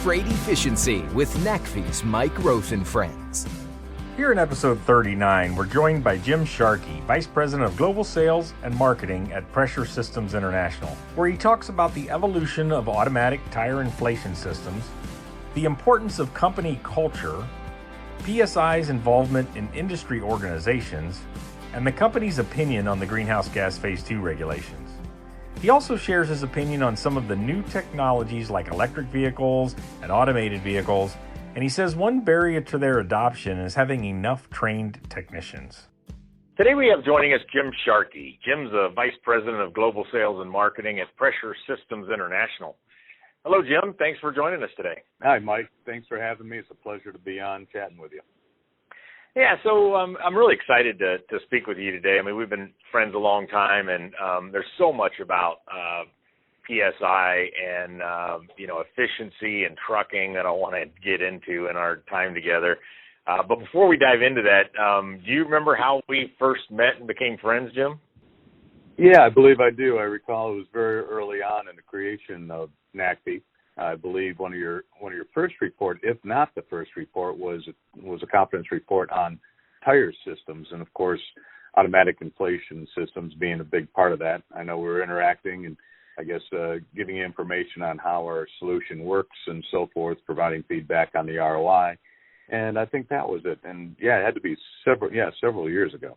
trade efficiency with NACFE's Mike Roth and Friends. Here in episode 39, we're joined by Jim Sharkey, Vice President of Global Sales and Marketing at Pressure Systems International, where he talks about the evolution of automatic tire inflation systems, the importance of company culture, PSI's involvement in industry organizations, and the company's opinion on the Greenhouse Gas Phase 2 regulations. He also shares his opinion on some of the new technologies like electric vehicles and automated vehicles, and he says one barrier to their adoption is having enough trained technicians. Today we have joining us Jim Sharkey. Jim's the Vice President of Global Sales and Marketing at Pressure Systems International. Hello, Jim. Thanks for joining us today. Hi, Mike. Thanks for having me. It's a pleasure to be on chatting with you. Yeah, so I'm really excited to speak with you today. I mean, we've been friends a long time, and there's so much about PSI and, efficiency and trucking that I want to get into in our time together. But before we dive into that, do you remember how we first met and became friends, Jim? Yeah, I believe I do. I recall it was very early on in the creation of NACFE. I believe one of your first report, if not the first report, was a confidence report on tire systems, and of course, automatic inflation systems being a big part of that. I know we were interacting and I guess giving you information on how our solution works and so forth, providing feedback on the ROI, and I think that was it. And yeah, it had to be several years ago.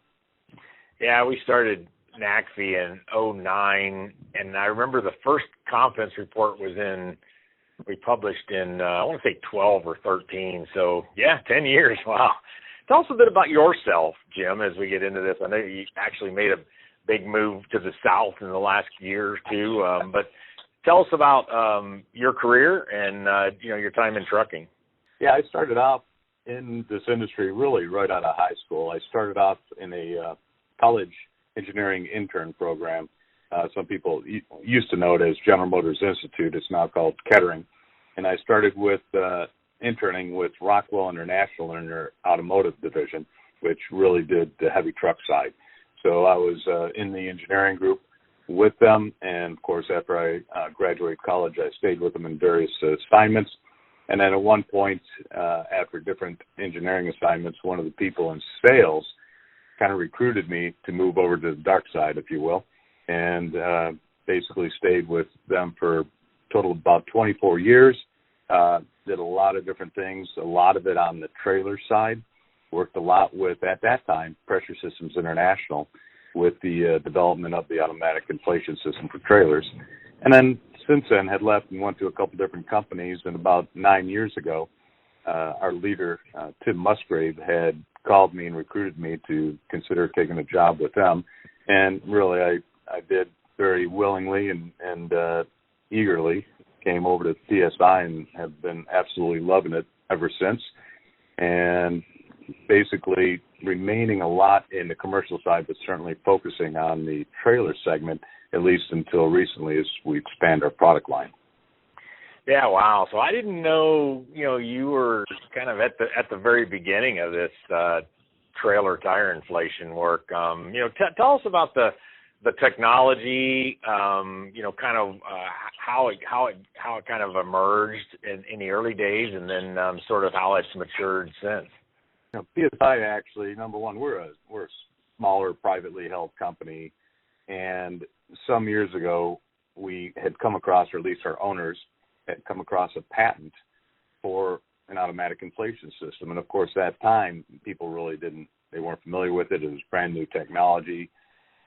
Yeah, we started NACFE in 2009, and I remember the first confidence report we published in, I want to say 12 or 13. So, yeah, 10 years. Wow. Tell us a bit about yourself, Jim, as we get into this. I know you actually made a big move to the south in the last year or two, but tell us about your career and, your time in trucking. Yeah, I started off in this industry really right out of high school. I started off in a college engineering intern program. Some people used to know it as General Motors Institute. It's now called Kettering. And I started with interning with Rockwell International in their automotive division, which really did the heavy truck side. So I was in the engineering group with them. And, of course, after I graduated college, I stayed with them in various assignments. And then at one point, after different engineering assignments, one of the people in sales kind of recruited me to move over to the dark side, if you will, and basically stayed with them for a total of about 24 years. Did a lot of different things, a lot of it on the trailer side. Worked a lot with, at that time, Pressure Systems International with the development of the automatic inflation system for trailers. And then since then had left and went to a couple different companies, and about 9 years ago, our leader, Tim Musgrave, had called me and recruited me to consider taking a job with them. And really, I did very willingly and eagerly, came over to PSI and have been absolutely loving it ever since. And basically remaining a lot in the commercial side, but certainly focusing on the trailer segment, at least until recently as we expand our product line. Yeah, wow. So I didn't know, you were kind of at the very beginning of this trailer tire inflation work. Tell us about the technology, kind of how it kind of emerged in the early days, and then sort of how it's matured since. PSI actually, number one, we're a smaller privately held company, and some years ago we had come across, or at least our owners had come across, a patent for an automatic inflation system. And of course, that time people really they weren't familiar with it. It was brand new technology,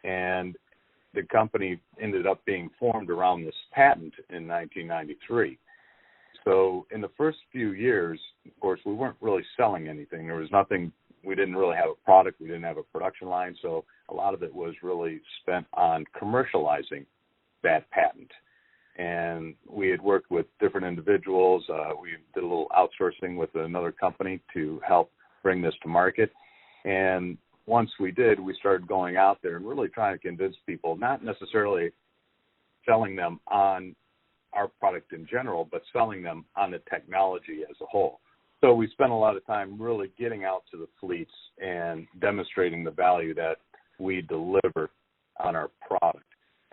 and the company ended up being formed around this patent in 1993. So in the first few years, of course, we weren't really selling anything. There was nothing. We didn't really have a product. We didn't have a production line. So a lot of it was really spent on commercializing that patent. And we had worked with different individuals. We did a little outsourcing with another company to help bring this to market. And once we did, we started going out there and really trying to convince people, not necessarily selling them on our product in general, but selling them on the technology as a whole. So we spent a lot of time really getting out to the fleets and demonstrating the value that we deliver on our product.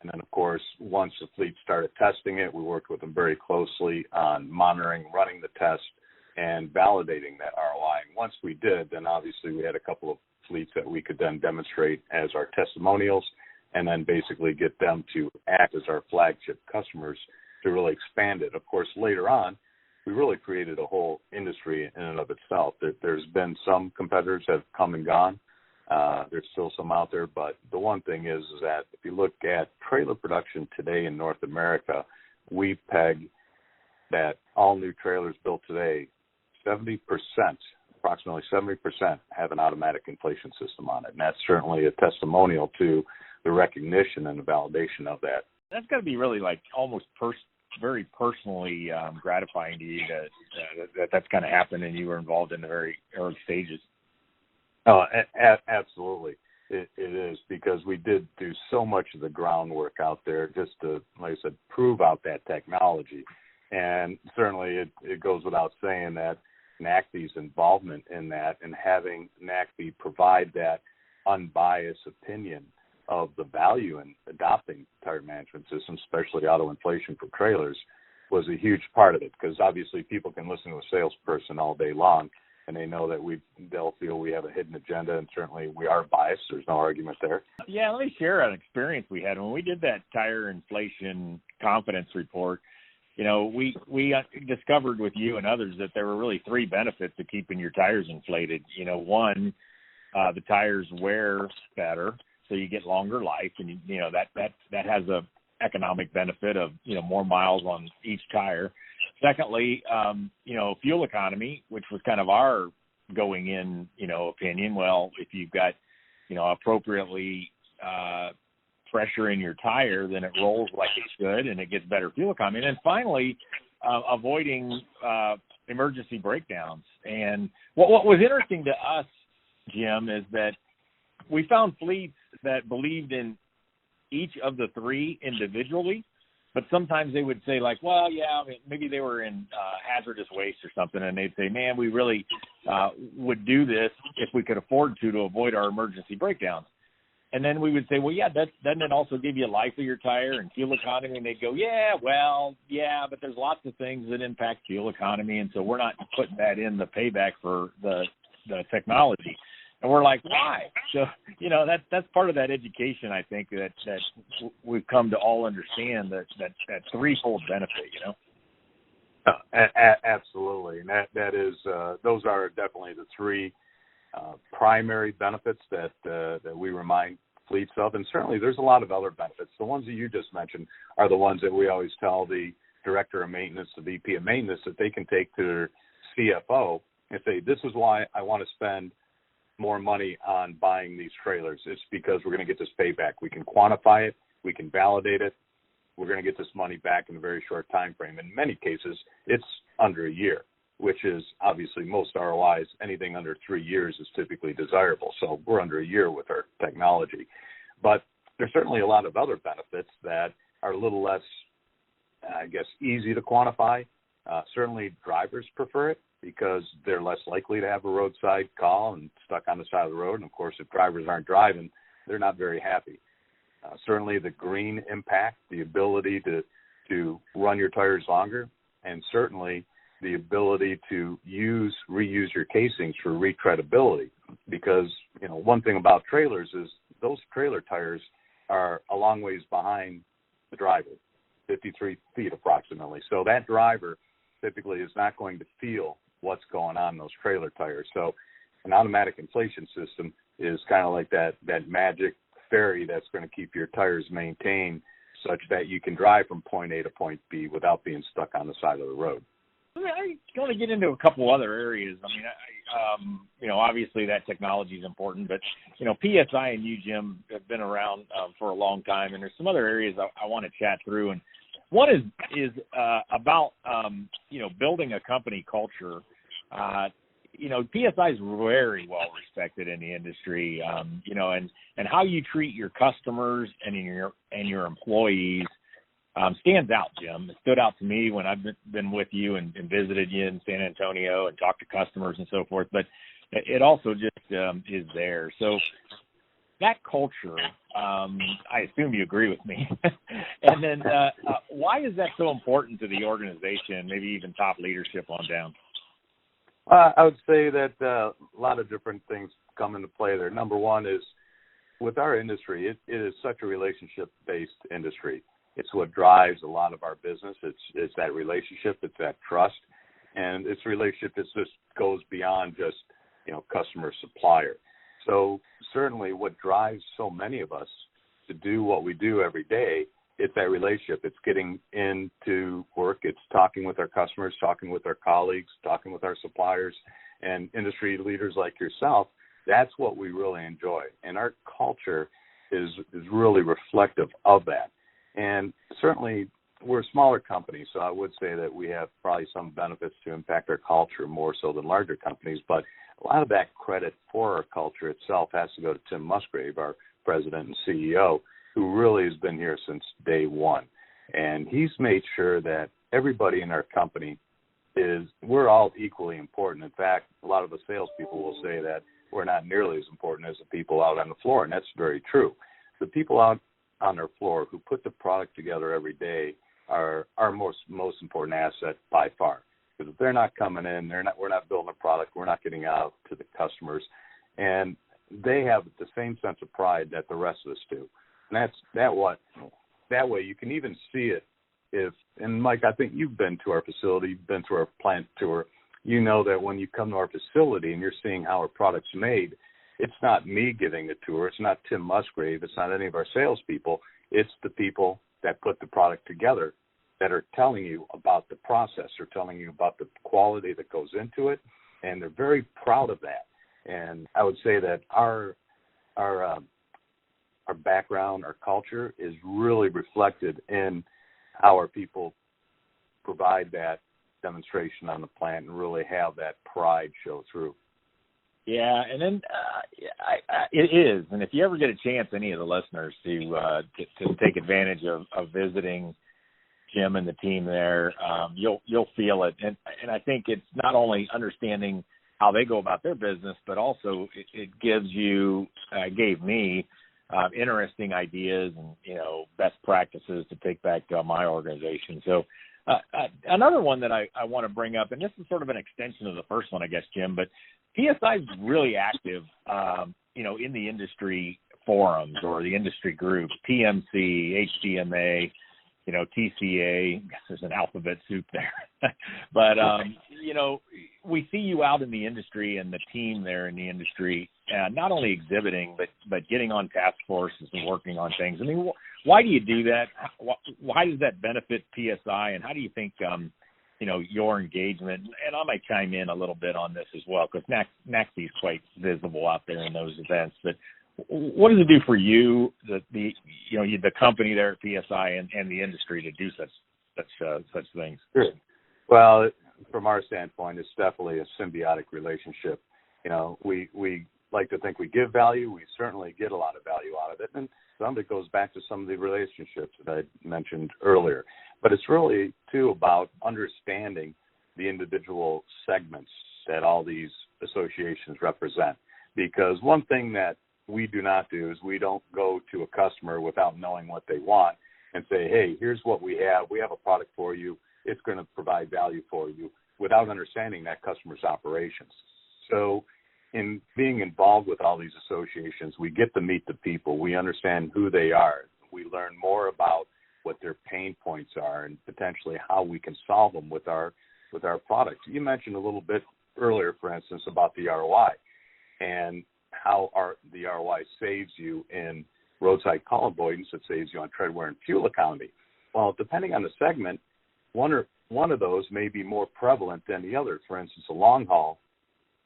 And then, of course, once the fleet started testing it, we worked with them very closely on monitoring, running the test, and validating that ROI. And once we did, then obviously we had a couple of fleets that we could then demonstrate as our testimonials, and then basically get them to act as our flagship customers to really expand it. Of course, later on, we really created a whole industry in and of itself. There's been some competitors that have come and gone. There's still some out there, but the one thing is that if you look at trailer production today in North America, we peg that all new trailers built today, 70%, approximately 70% have an automatic inflation system on it. And that's certainly a testimonial to the recognition and the validation of that. That's got to be really like almost very personally gratifying to you that's kind of happened and you were involved in the very early stages. Oh, absolutely. It is, because we did do so much of the groundwork out there just to, like I said, prove out that technology. And certainly it goes without saying that NACV's involvement in that and having NACV provide that unbiased opinion of the value in adopting tire management systems, especially auto inflation for trailers, was a huge part of it, because obviously people can listen to a salesperson all day long and they know that they'll feel we have a hidden agenda, and certainly we are biased. There's no argument there. Yeah, let me share an experience we had when we did that tire inflation confidence report. You know, we discovered with you and others that there were really three benefits to keeping your tires inflated. You know, one, the tires wear better, so you get longer life, and you know that has a economic benefit of, you know, more miles on each tire. Secondly, you know, fuel economy, which was kind of our going in, you know, opinion. Well, if you've got, you know, appropriately pressure in your tire, then it rolls like it should and it gets better fuel economy. And then finally, avoiding emergency breakdowns. And what was interesting to us, Jim, is that we found fleets that believed in each of the three individually, but sometimes they would say, like, well, yeah, I mean, maybe they were in hazardous waste or something, and they'd say, man, we really would do this if we could afford to avoid our emergency breakdowns. And then we would say, well, yeah, doesn't it also give you life of your tire and fuel economy? And they'd go, yeah, well, yeah, but there's lots of things that impact fuel economy, and so we're not putting that in the payback for the technology. And we're like, why? So, you know, that's part of that education, I think, that we've come to all understand, that threefold benefit, you know? Absolutely. And that is, those are definitely the three primary benefits that we remind fleets of. And certainly there's a lot of other benefits. The ones that you just mentioned are the ones that we always tell the director of maintenance, the VP of maintenance, that they can take to their CFO and say, this is why I want to spend more money on buying these trailers. It's because we're going to get this payback. We can quantify it. We can validate it. We're going to get this money back in a very short time frame. In many cases, it's under a year, which is obviously most ROIs. Anything under 3 years is typically desirable. So we're under a year with our technology. But there's certainly a lot of other benefits that are a little less, I guess, easy to quantify. Certainly drivers prefer it, because they're less likely to have a roadside call and stuck on the side of the road. And, of course, if drivers aren't driving, they're not very happy. Certainly the green impact, the ability to run your tires longer, and certainly the ability to reuse your casings for retreadability. Because, you know, one thing about trailers is those trailer tires are a long ways behind the driver, 53 feet approximately. So that driver typically is not going to feel what's going on in those trailer tires. So an automatic inflation system is kind of like that magic fairy that's going to keep your tires maintained such that you can drive from point A to point B without being stuck on the side of the road. I want to get into a couple other areas. I mean, you know, obviously that technology is important, but, you know, PSI and you, Jim, have been around for a long time, and there's some other areas I want to chat through. And one is about, you know, building a company culture. You know, PSI is very well respected in the industry, you know, and how you treat your customers and your employees stands out, Jim. It stood out to me when I've been with you and visited you in San Antonio and talked to customers and so forth, but it also just is there. So that culture, I assume you agree with me. And then why is that so important to the organization, maybe even top leadership on down? I would say that a lot of different things come into play there. Number one is with our industry, it is such a relationship-based industry. It's what drives a lot of our business. It's that relationship, it's that trust, and it's a relationship that just goes beyond just, customer supplier. So certainly what drives so many of us to do what we do every day, it's that relationship. It's getting into work. It's talking with our customers, talking with our colleagues, talking with our suppliers, and industry leaders like yourself. That's what we really enjoy. And our culture is really reflective of that. And certainly we're a smaller company, so I would say that we have probably some benefits to impact our culture more so than larger companies. But a lot of that credit for our culture itself has to go to Tim Musgrave, our president and CEO, who really has been here since day one. And he's made sure that everybody in our company we're all equally important. In fact, a lot of the salespeople will say that we're not nearly as important as the people out on the floor, and that's very true. The people out on our floor who put the product together every day are our most important asset by far. Because if they're not coming in, we're not building a product, we're not getting out to the customers, and they have the same sense of pride that the rest of us do. And that way you can even see it and Mike, I think you've been to our facility, you've been to our plant tour. You know that when you come to our facility and you're seeing how our product's made, it's not me giving the tour. It's not Tim Musgrave. It's not any of our salespeople. It's the people that put the product together that are telling you about the process. They're telling you about the quality that goes into it, and they're very proud of that. And I would say that our background, our culture is really reflected in how our people provide that demonstration on the plant and really have that pride show through. Yeah, and then it is. And if you ever get a chance, any of the listeners, to take advantage of visiting Jim and the team there, you'll feel it. And I think it's not only understanding how they go about their business, but also it gave me interesting ideas and best practices to take back to my organization. So another one that I want to bring up, and this is sort of an extension of the first one, I guess, Jim, but PSI is really active, in the industry forums or the industry groups, TMC, HDMA, TCA. I guess there's an alphabet soup there. But, we see you out in the industry and the team there in the industry, not only exhibiting, but getting on task forces and working on things. I mean, why do you do that? Why does that benefit PSI? And how do you think, your engagement, and I might chime in a little bit on this as well, because NACFE is quite visible out there in those events. But what does it do for you, the company there at PSI and the industry to do such things? Sure. Well, from our standpoint, it's definitely a symbiotic relationship. We like to think we give value. We certainly get a lot of value out of it. And some of it goes back to some of the relationships that I mentioned earlier. But it's really, too, about understanding the individual segments that all these associations represent. Because one thing that we do not do is we don't go to a customer without knowing what they want and say, hey, here's what we have. We have a product for you. It's going to provide value for you, without understanding that customer's operations. So in being involved with all these associations, we get to meet the people. We understand who they are. We learn more about what their pain points are and potentially how we can solve them with our products. You mentioned a little bit earlier, for instance, about the ROI and how the ROI saves you in roadside call avoidance. It saves you on tread wear and fuel economy. Well, depending on the segment, one of those may be more prevalent than the other. For instance, a long-haul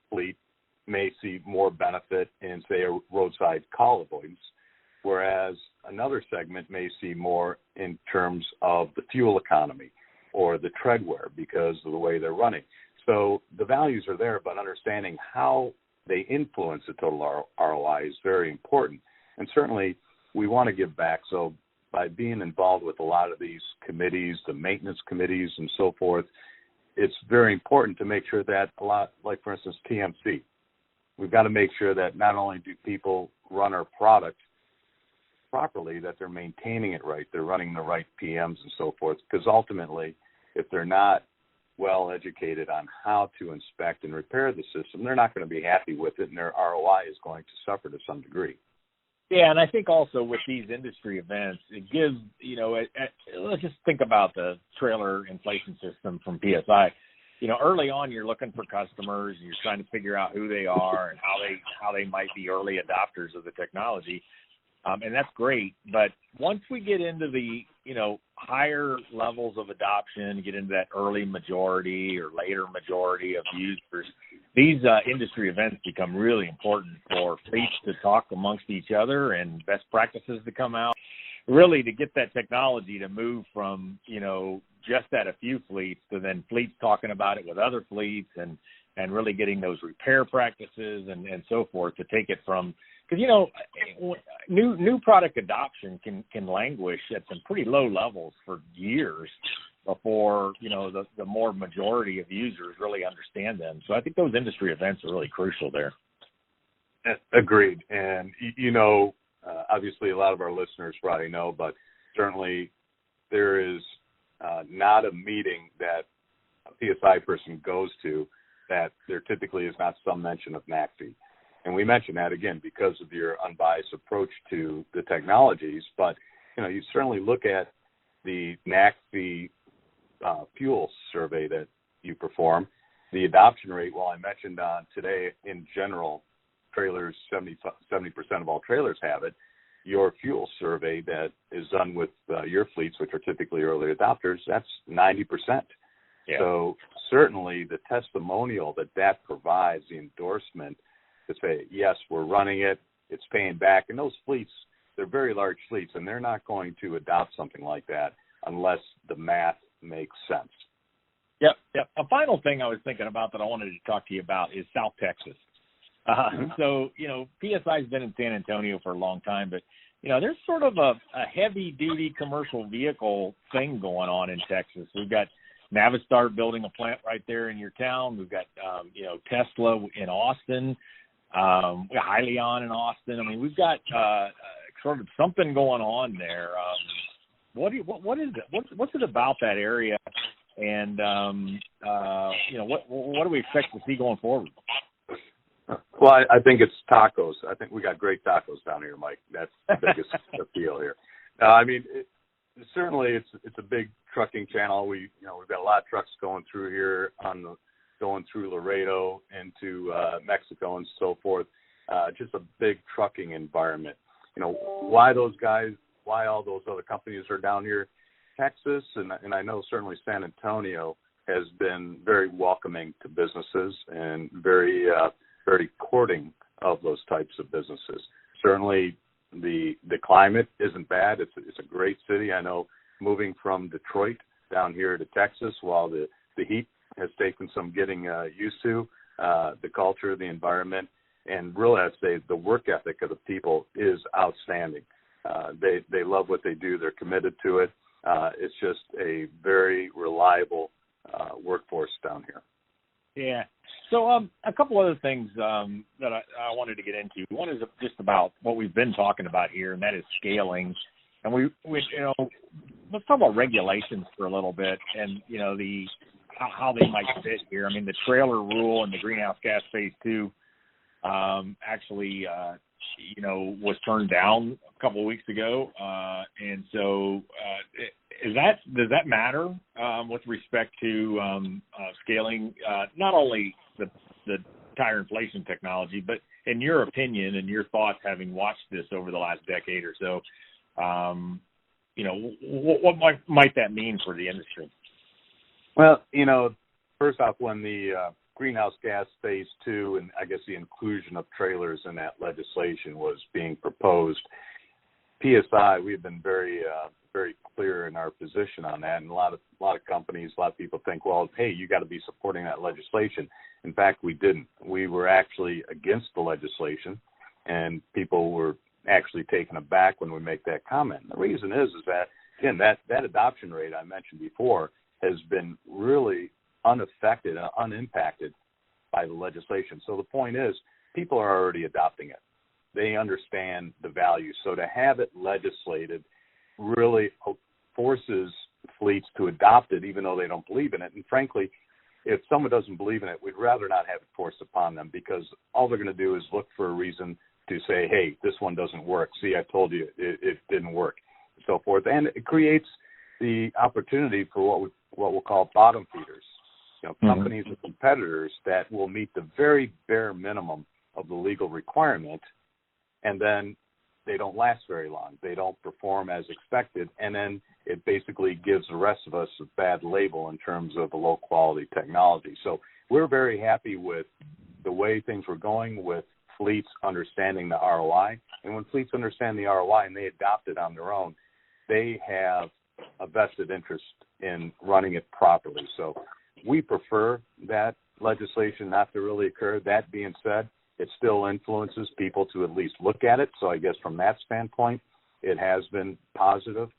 fleet may see more benefit in, say, a roadside call avoidance, whereas another segment may see more in terms of the fuel economy or the tread wear because of the way they're running. So the values are there, but understanding how they influence the total ROI is very important. And certainly we want to give back. So by being involved with a lot of these committees, the maintenance committees and so forth, it's very important to make sure that a lot, like for instance, TMC, we've got to make sure that not only do people run our product properly, that they're maintaining it right, they're running the right PMs and so forth, because ultimately, if they're not well educated on how to inspect and repair the system, they're not going to be happy with it, and their ROI is going to suffer to some degree. Yeah, and I think also with these industry events, it gives, let's just think about the trailer inflation system from PSI. Early on, you're looking for customers, you're trying to figure out who they are and how they might be early adopters of the technology. And that's great. But once we get into the, higher levels of adoption, get into that early majority or later majority of users, these industry events become really important for fleets to talk amongst each other and best practices to come out, really to get that technology to move from, just at a few fleets to then fleets talking about it with other fleets and really getting those repair practices and so forth to take it from, because, new product adoption can languish at some pretty low levels for years before, the more majority of users really understand them. So I think those industry events are really crucial there. Agreed. And, obviously a lot of our listeners probably know, but certainly there is not a meeting that a PSI person goes to that there typically is not some mention of NACFE. And we mention that, again, because of your unbiased approach to the technologies. But, you certainly look at the NACFE fuel survey that you perform. The adoption rate, while I mentioned today, in general, trailers, 70% of all trailers have it. Your fuel survey that is done with your fleets, which are typically early adopters, that's 90%. Yeah. So certainly the testimonial that provides, the endorsement, to say, yes, we're running it, it's paying back. And those fleets, they're very large fleets, and they're not going to adopt something like that unless the math makes sense. Yep. A final thing I was thinking about that I wanted to talk to you about is South Texas. So, PSI's been in San Antonio for a long time, but, there's sort of a heavy-duty commercial vehicle thing going on in Texas. We've got Navistar building a plant right there in your town. We've got, Tesla in Austin. We got Hyliion in Austin. I mean, we've got sort of something going on there. What is it? What's it about that area? And what do we expect to see going forward? Well, I think it's tacos. I think we got great tacos down here, Mike. That's the biggest appeal here. Certainly it's a big trucking channel. We've got a lot of trucks going through here going through Laredo into Mexico and so forth. Just a big trucking environment. Why all those other companies are down here? Texas, and I know certainly San Antonio has been very welcoming to businesses and very courting of those types of businesses. Certainly the climate isn't bad. It's a great city. I know moving from Detroit down here to Texas, while the heat has taken some getting used to, the culture, the environment, and really I'd say the work ethic of the people is outstanding. They love what they do. They're committed to it. It's just a very reliable workforce down here. Yeah. So a couple other things that I wanted to get into. One is just about what we've been talking about here, and that is scaling. And we let's talk about regulations for a little bit, and how they might fit here. I mean, the trailer rule and the greenhouse gas phase 2 actually was turned down a couple of weeks ago, and so does that matter with respect to scaling not only the tire inflation technology, but in your opinion and your thoughts, having watched this over the last decade or so, what might that mean for the industry? Well, first off, when the greenhouse gas phase 2 and I guess the inclusion of trailers in that legislation was being proposed, PSI, we've been very clear in our position on that, and a lot of companies, a lot of people think, well, hey, you got to be supporting that legislation. In fact, we didn't. We were actually against the legislation, and people were actually taken aback when we make that comment. And the reason is that, again, that adoption rate I mentioned before has been really unaffected, unimpacted by the legislation. So the point is, people are already adopting it. They understand the value. So to have it legislated really forces fleets to adopt it, even though they don't believe in it. And frankly, if someone doesn't believe in it, we'd rather not have it forced upon them, because all they're going to do is look for a reason to say, hey, this one doesn't work. See, I told you it didn't work, and so forth. And it creates the opportunity for what we'll call bottom feeders, companies and competitors that will meet the very bare minimum of the legal requirement, and then they don't last very long. They don't perform as expected, and then it basically gives the rest of us a bad label in terms of the low-quality technology. So we're very happy with the way things were going, with fleets understanding the ROI. And when fleets understand the ROI and they adopt it on their own, they have a vested interest in running it properly. So we prefer that legislation not to really occur. That being said, it still influences people to at least look at it. So I guess from that standpoint, it has been positive.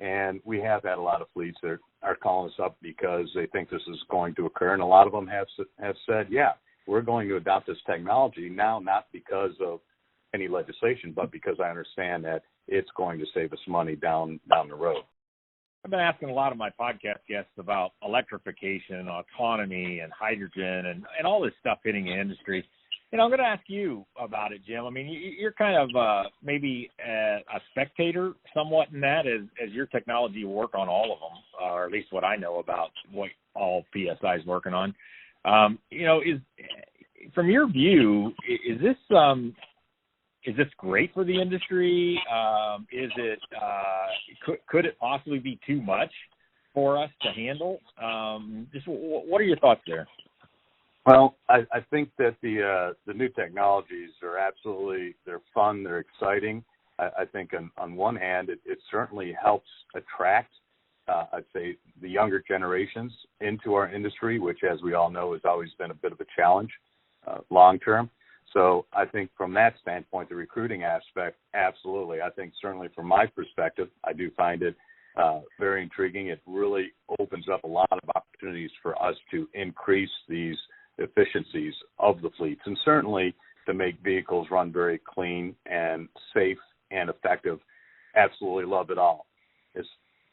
And we have had a lot of fleets that are calling us up because they think this is going to occur. And a lot of them have said, yeah, we're going to adopt this technology now, not because of any legislation, but because I understand that it's going to save us money down the road. I've been asking a lot of my podcast guests about electrification, autonomy, and hydrogen, and all this stuff hitting the industry. I'm going to ask you about it, Jim. I mean, you're kind of maybe a spectator somewhat in that, as your technology work on all of them, or at least what I know about what all PSI is working on. Is from your view, is this great for the industry? Is it could it possibly be too much for us to handle? Just what are your thoughts there? Well, I think that the new technologies are they're fun, they're exciting. I think on one hand, it certainly helps attract, I'd say, the younger generations into our industry, which, as we all know, has always been a bit of a challenge long term. So I think from that standpoint, the recruiting aspect, absolutely. I think certainly from my perspective, I do find it very intriguing. It really opens up a lot of opportunities for us to increase these efficiencies of the fleets, and certainly to make vehicles run very clean and safe and effective. Absolutely love it all.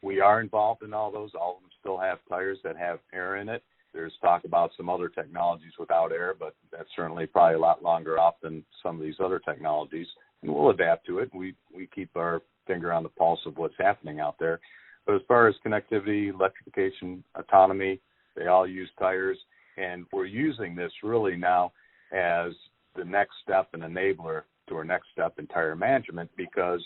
We are involved in all those. All of them still have tires that have air in it. There's talk about some other technologies without air, but that's certainly probably a lot longer off than some of these other technologies, and we'll adapt to it. We keep our finger on the pulse of what's happening out there. But as far as connectivity, electrification, autonomy, they all use tires. And we're using this really now as the next step and enabler to our next step in tire management, because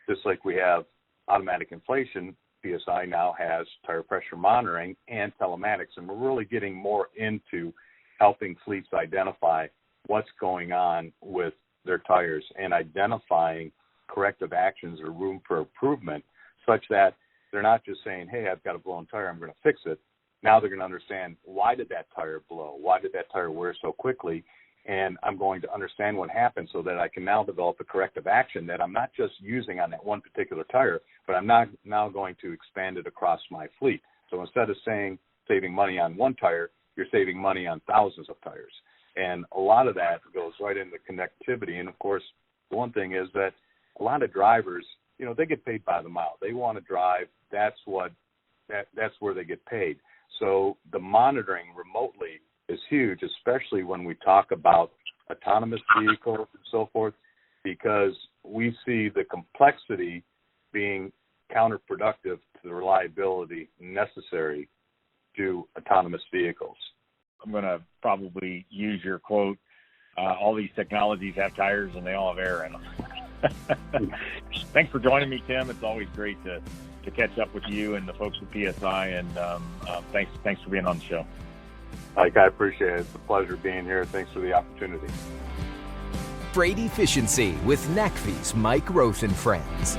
just like we have automatic inflation, PSI now has tire pressure monitoring and telematics, and we're really getting more into helping fleets identify what's going on with their tires and identifying corrective actions or room for improvement, such that they're not just saying, hey, I've got a blown tire, I'm going to fix it. Now they're going to understand, why did that tire blow? Why did that tire wear so quickly? And I'm going to understand what happened so that I can now develop a corrective action that I'm not just using on that one particular tire, but I'm now going to expand it across my fleet. So instead of saying saving money on one tire, you're saving money on thousands of tires. And a lot of that goes right into connectivity. And, of course, the one thing is that a lot of drivers, they get paid by the mile. They want to drive. That's where they get paid. So the monitoring remotely is huge, especially when we talk about autonomous vehicles and so forth, because we see the complexity being counterproductive to the reliability necessary to autonomous vehicles. I'm going to probably use your quote, all these technologies have tires and they all have air in them. Thanks for joining me, Tim. It's always great to catch up with you and the folks at PSI, and thanks for being on the show. Mike, I appreciate it. It's a pleasure being here. Thanks for the opportunity. Freight Efficiency with NACFI's Mike Roth and Friends.